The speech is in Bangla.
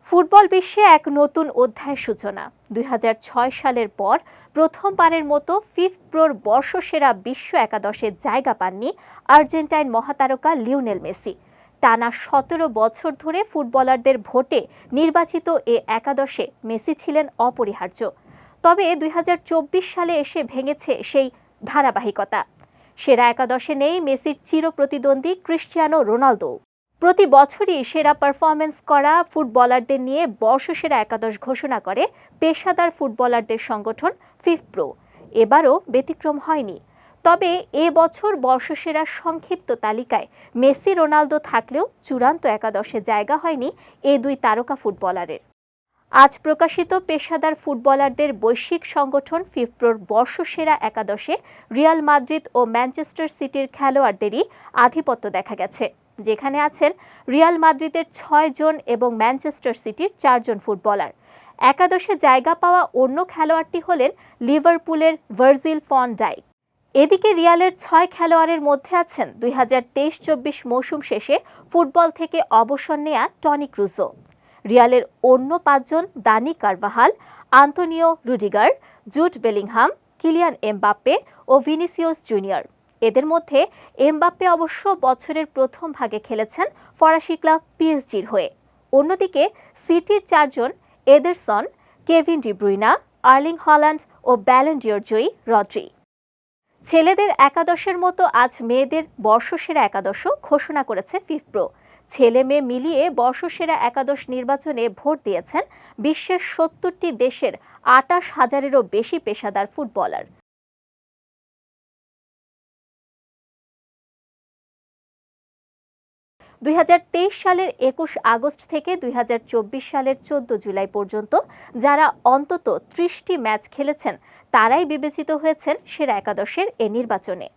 ফুটবল বিশ্বে এক নতুন অধ্যায়ের সূচনা। ২০০৬ সালের পর প্রথমবারের মতো ফিফপ্রোর বর্ষসেরা বিশ্ব একাদশে জায়গা পাননি আর্জেন্টাইন মহাতারকা লিওনেল মেসি। টানা ১৭ বছর ধরে ফুটবলারদের ভোটে নির্বাচিত এ একাদশে মেসি ছিলেন অপরিহার্য। তবে ২০২৪ সালে এসে ভেঙেছে সেই ধারাবাহিকতা। সেরা একাদশে নেই মেসির চিরপ্রতিদ্বন্দ্বী ক্রিস্টিয়ানো রোনালদো। প্রতি বছরই সেরা পারফরমেন্স করা ফুটবলারদের নিয়ে বর্ষসেরা একাদশ ঘোষণা করে পেশাদার ফুটবলারদের সংগঠন ফিফপ্রো। এবারও ব্যতিক্রম হয়নি। তবে এ বছর বর্ষসেরা সংক্ষিপ্ত তালিকায় মেসি রোনালদো থাকলেও চূড়ান্ত একাদশে জায়গা হয়নি এ দুই তারকা ফুটবলারের। আজ প্রকাশিত পেশাদার ফুটবলারদের বৈশ্বিক সংগঠন ফিফপ্রোর বর্ষসেরা একাদশে রিয়াল মাদ্রিদ ও ম্যানচেস্টার সিটির খেলোয়াড়দেরই আধিপত্য দেখা গেছে, যেখানে আছেন রিয়াল মাদ্রিদের ৬ জন এবং ম্যানচেস্টার সিটির ৪ জন ফুটবলার। একাদশে জায়গা পাওয়া অন্য খেলোয়াড়টি হলেন লিভারপুলের ভার্জিল ফন ডাইক। এদিকে রিয়ালের ৬ খেলোয়াড়ের মধ্যে আছেন ২০২৩-২৪ মৌসুম শেষে ফুটবল থেকে অবসর নেয়া টনি ক্রুজো। রিয়ালের অন্য ৫ জন Dani Carvajal, Antonio Rudiger, Jude Bellingham, Kylian Mbappe ও ভিনিসিয়াস জুনিয়র। এদের মধ্যে এমবাপ্পে অবশ্য বছরের প্রথম ভাগে খেলেছেন ফরাসি ক্লাব পিএসজির হয়ে। অন্যদিকে সিটির ৪ জন Ederson, Kevin De Bruyne, Erling Haaland ও ব্যালন ডি'র জয়ী রদ্রি। ছেলেদের একাদশের মতো আজ মেয়েদের বর্ষসেরা একাদশও ঘোষণা করেছে ফিফপ্রো। ছেলে মেয়ে মিলিয়ে বর্ষসেরা একাদশ নির্বাচনে ভোট দিয়েছেন বিশ্বের ৭০টি দেশের ২৮,০০০-এরও বেশি পেশাদার ফুটবলার। ২০২৩ সালের ২১ আগস্ট থেকে ২০২৪ সালের ১৪ জুলাই পর্যন্ত যারা অন্তত ৩০টি ম্যাচ খেলেছেন তারাই বিবেচিত হয়েছেন সেরা একাদশের এ নির্বাচনে।